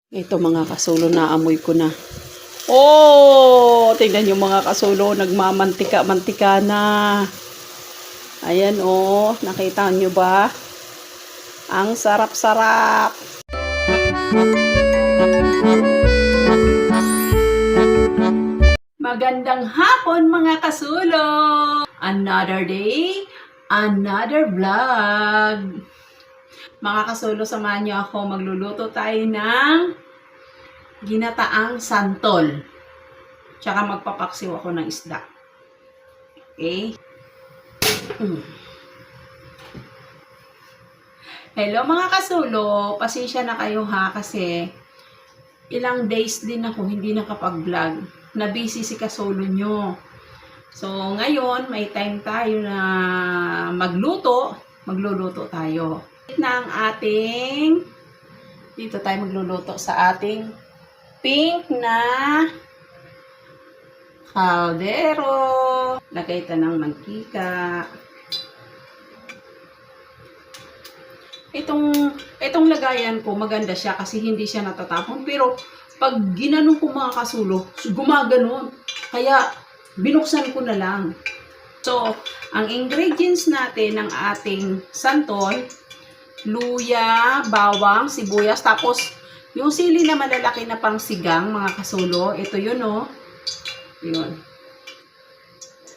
Ito mga kasulo, naamoy ko na. Oh, tingnan yung mga kasulo, nagmamantika-mantika na. Ayan oh, nakita nyo ba? Ang sarap-sarap. Magandang hapon mga kasulo. Another day, another vlog. Mga kasulo, samahan niyo ako. Magluluto tayo ng ginataang santol. Tsaka magpapaksiw ako ng isda. Okay? Hello mga kasulo. Pasensya na kayo ha kasi ilang days din ako hindi nakapag-vlog. Na-busy si kasulo nyo. So ngayon may time tayo na magluto. Magluluto tayo. Na ang ating dito tayo magluluto sa ating pink na kaldero. Lagay tayo ng mantika. Itong lagayan ko, maganda siya kasi hindi siya natatapon. Pero, pag ginanong ko mga kasulo, gumaganon. Kaya, binuksan ko na lang. So, ang ingredients natin ng ating santol, luya, bawang, sibuyas, tapos, yung sili na malalaki na pang sigang, mga kasulo, ito yun oh. Yun.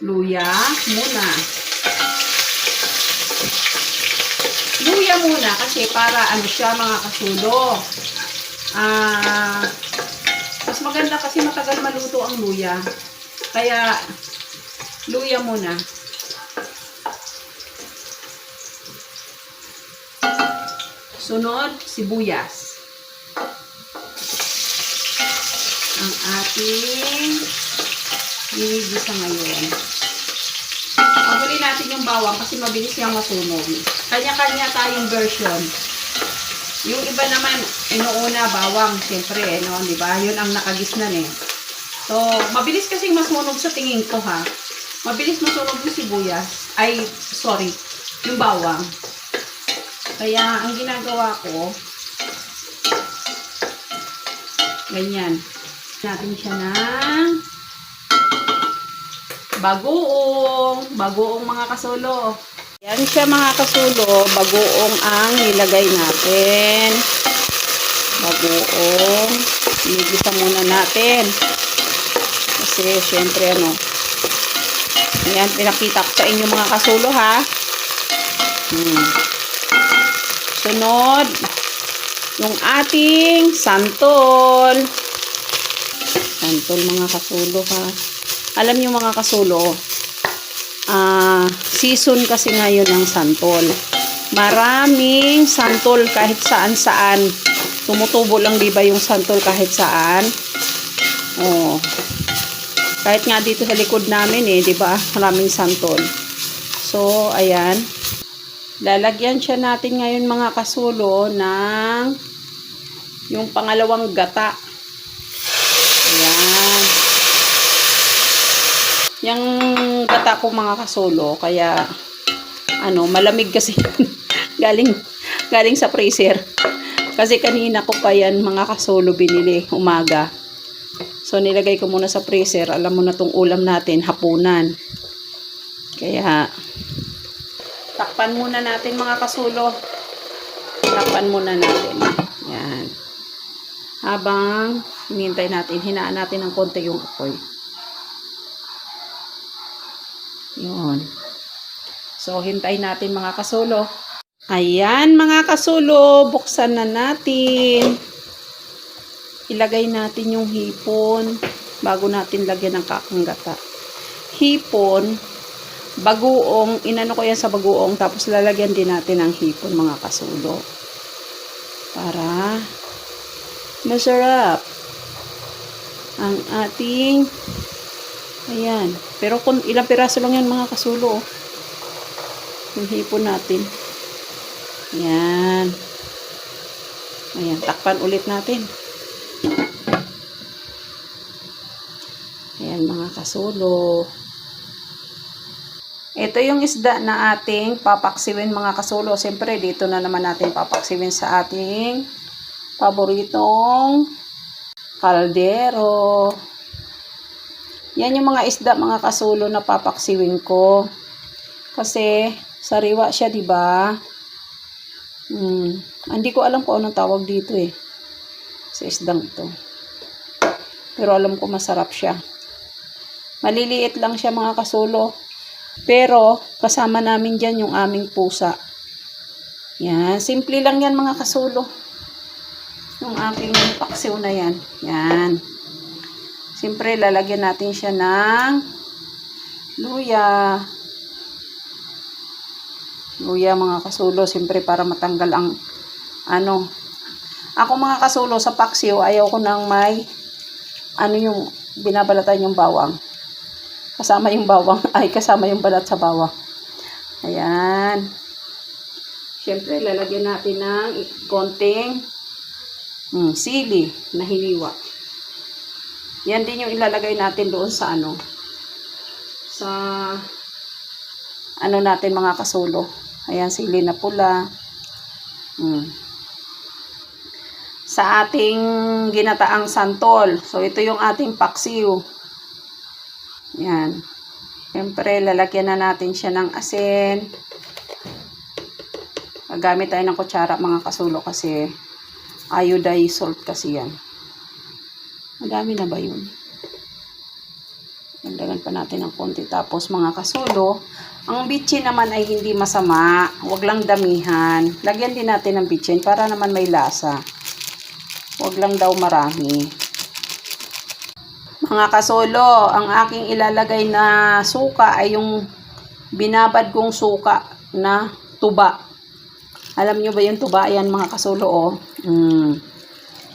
Luya muna. Luya muna kasi para ano siya mga kasulo. Mas maganda kasi matagal maluto ang luya. Kaya luya muna. Sunod, sibuyas. Ang ating ginigisa ngayon. Paguli natin yung bawang kasi mabilis siyang masunog. Kanya-kanya tayong version. Yung iba naman, inuuna bawang, siyempre, no? Diba? Yun ang nakagisnan eh. So, mabilis kasi masunog sa tingin ko ha. Mabilis masunog yung sibuyas. Ay, sorry, yung bawang. Kaya, ang ginagawa ko, ganyan. Natin siya ng bagoong mga kasulo. Yan siya mga kasulo, bagoong ang nilagay natin. Bagoong. Inigisa muna natin. Kasi syempre ano. Ayan, pinakita ko sa inyo mga kasulo ha. Sunod, yung ating santol. Santol mga kasulo ha. Alam niyo mga kasulo, season kasi ngayon ng santol. Maraming santol kahit saan-saan. Tumutubo lang diba yung santol kahit saan? Oh. Kahit nga dito sa likod namin eh, diba? Maraming santol. So, ayan. Lalagyan siya natin ngayon mga kasulo ng yung pangalawang gata. Ayan. Yung gata ko mga kasulo, kaya ano, malamig kasi galing sa freezer. Kasi kanina ko pa yan mga kasulo binili umaga. So nilagay ko muna sa freezer. Alam mo na tong ulam natin, hapunan. Kaya takpan muna natin mga kasulo. Takpan muna natin. Yan. Habang hinihintay natin, hinaan natin ng konti yung apoy. Yun. So, hintay natin mga kasulo. Ayan mga kasulo, buksan na natin. Ilagay natin yung hipon bago natin lagyan ng kakanggata. Hipon, bagoong, inano ko yan sa bagoong, tapos lalagyan din natin ng hipon mga kasulo. Para masarap ang ating ayan. Pero kung ilang piraso lang yan mga kasulo. Yung hipon natin. Ayan. Ayan. Takpan ulit natin. Ayan mga kasulo. Ito yung isda na ating papaksiwin mga kasulo. Siyempre dito na naman natin papaksiwin sa ating paboritong kaldero. Yan yung mga isda, mga kasulo, na papaksiwin ko. Kasi sariwa siya, di ba? Hindi ko alam kung anong tawag dito eh. Sa isdang ito. Pero alam ko masarap siya. Maliliit lang siya, mga kasulo. Pero kasama namin dyan yung aming pusa. Yan. Simple lang yan, mga kasulo. Yung aking paksiw na yan. Yan. Siyempre, lalagyan natin siya ng luya. Luya, mga kasulo. Siyempre, para matanggal ang Ako, mga kasulo, sa paksiw, ayaw ko nang may yung binabalatan yung bawang. Kasama yung bawang. Kasama yung balat sa bawang. Ayan. Siyempre, lalagyan natin ng konting sili na hiniwa. Yan din yung ilalagay natin doon sa natin, mga kasulo. Ayan, sili na pula. Sa ating ginataang santol. So, ito yung ating paksiw. Yan. Siyempre, lalagyan na natin siya ng asin. Gagamit tayo ng kutsara, mga kasulo, kasi iodized salt kasi yan. Madami na ba yun? Dagdagan pa natin ng konti. Tapos, mga kasulo, ang bitchin naman ay hindi masama. Huwag lang damihan. Lagyan din natin ng bitchin para naman may lasa. Huwag lang daw marami. Mga kasulo, ang aking ilalagay na suka ay yung binabad kong suka na tuba. Alam nyo ba yung tuba? Ayan, mga kasulo, oh.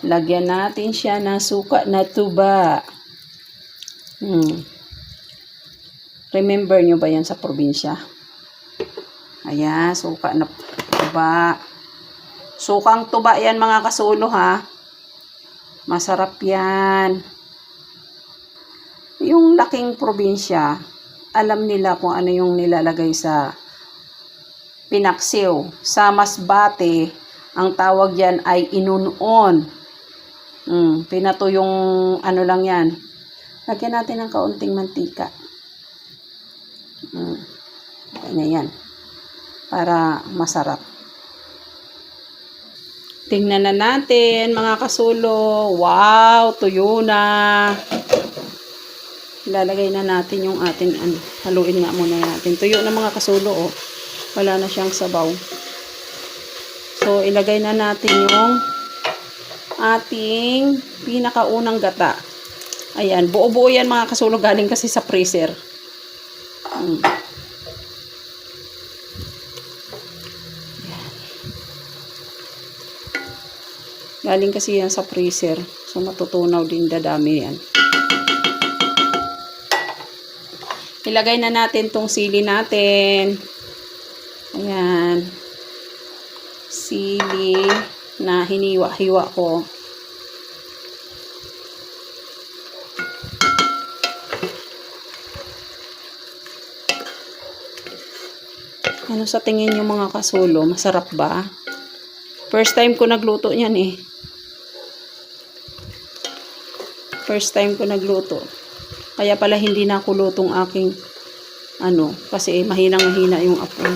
Lagyan natin siya ng suka na tuba. Remember nyo ba yan sa probinsya? Ayan, suka na tuba. Sukang tuba yan, mga kasulo, ha. Masarap yan. Yung laking probinsya, alam nila kung ano yung nilalagay sa pinaksiw. Sa Masbate, ang tawag yan ay inunon. Pinato yung lang yan. Lagyan natin ng kaunting mantika. Kanya yan. Para masarap. Tingnan na natin, mga kasulo. Wow, tuyo na. Ilalagay na natin yung ating haluin nga muna natin. Tuyo na, mga kasulo, oh. Wala na siyang sabaw. So, ilagay na natin yung ating pinakaunang gata. Ayan, buo-buo yan, mga kasulo, galing kasi sa freezer. Galing kasi yan sa freezer. So, matutunaw din, dadami yan. Ilagay na natin tong sili natin. Ayan. Sili na hiniwa-hiwa ko. Ano sa tingin nyo, mga kasulo? Masarap ba? First time ko nagluto niyan eh. First time ko nagluto. Kaya pala hindi na ako lutong aking kasi mahinang-mahina yung apoy.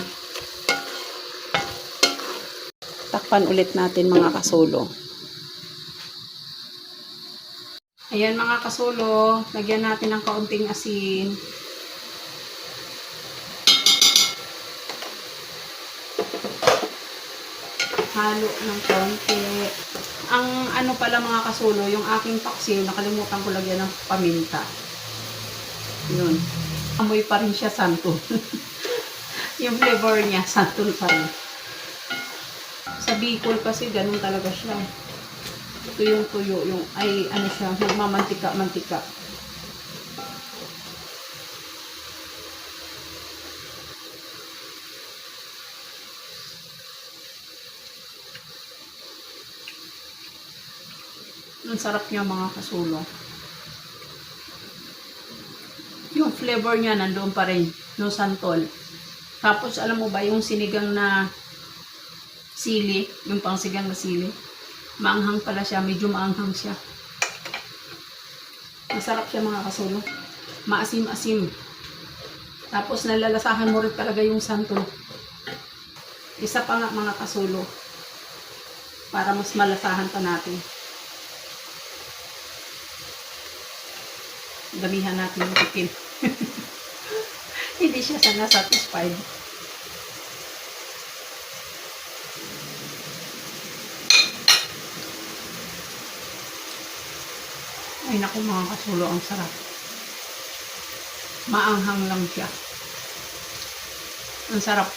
Takpan ulit natin, mga kasulo. Ayan, mga kasulo, lagyan natin ng kaunting asin. Halo ng konti. Ang pala, mga kasulo, yung aking paksiw, nakalimutan ko lagyan ng paminta. Yun. Amoy pa rin siya santol. Yung flavor niya, santol pa rin. Sa Bicol kasi, ganun talaga siya. Ito yung tuyo, siya, nagmamantika-mantika. Ang sarap niya, mga kasulo. Yung flavor niya nandoon pa rin, no santol. Tapos, alam mo ba, yung sinigang na sili, yung pangsigang na sili, Maanghang pala siya, medyo maanghang siya. Masarap siya mga kasulo. Maasim-asim. Tapos nalalasahan mo rin talaga yung santol. Isa pa nga mga kasulo. Para mas malasahan pa natin. Damihan natin yung tikim. Hindi siya sana satisfied. Ay naku mga kasulo, ang sarap. Maanghang lang siya. Ang sarap.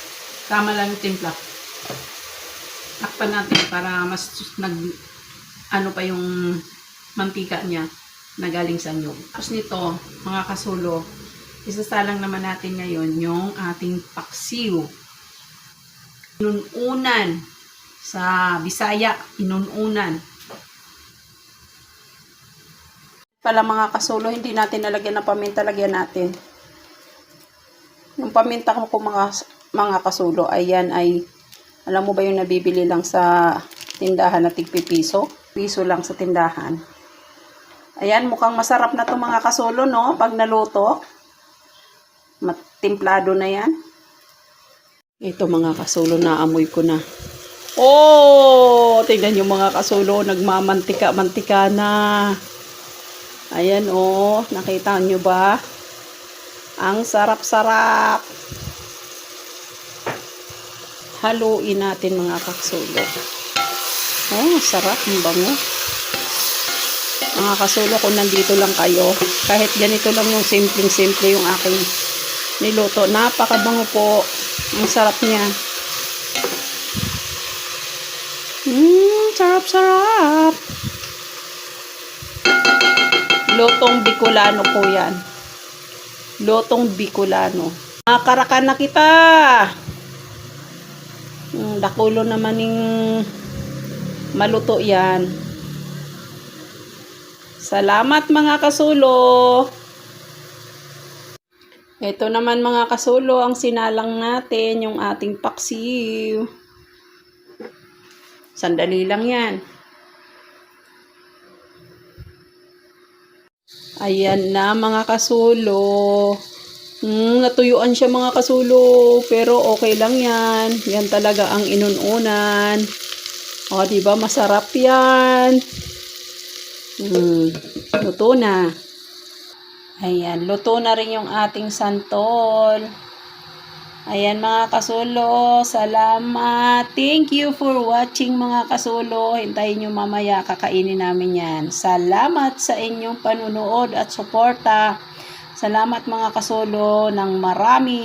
Tama lang yung timpla. Takpan natin para mas ano pa yung mantika niya na galing sa nyug. Tapos nito, mga kasulo, isasalang naman natin ngayon yung ating paksiw. Inununan. Sa Bisaya, inununan. Pala mga kasulo, hindi natin nalagyan ng paminta, lagyan natin. Yung paminta ko mga kasulo, ayan ay, alam mo ba yung nabibili lang sa tindahan na tigpipiso? Piso lang sa tindahan. Ayan, mukhang masarap na to mga kasulo, no? Pag naluto, matimplado na yan. Ito mga kasulo, naamoy ko na. Oh, tingnan nyo mga kasulo, nagmamantika-mantika na. Ayan oh, nakita nyo ba? Ang sarap-sarap. Haluin natin mga kasulo. Oh, sarap, ang bango. Mga kasulo, kung nandito lang kayo, kahit ganito lang yung simpleng-simple yung aking niluto. Napakabango po. Ang sarap niya. Sarap-sarap. Lutong Bicolano po yan. Lutong Bicolano. Makarakan na kita. Dakulo naman yung maluto yan. Salamat mga kasulo. Ito naman mga kasulo, ang sinalang natin, yung ating paksiw. Sandali lang yan. Ayan na mga kasulo. Natuyuan siya mga kasulo. Pero okay lang yan. Yan talaga ang inununan. O, diba? Masarap yan. Luto na. Ayan. Luto na rin yung ating santol. Ayan mga kasulo. Salamat. Thank you for watching mga kasulo. Hintayin nyo mamaya. Kakainin namin yan. Salamat sa inyong panunood at suporta. Salamat mga kasulo ng marami.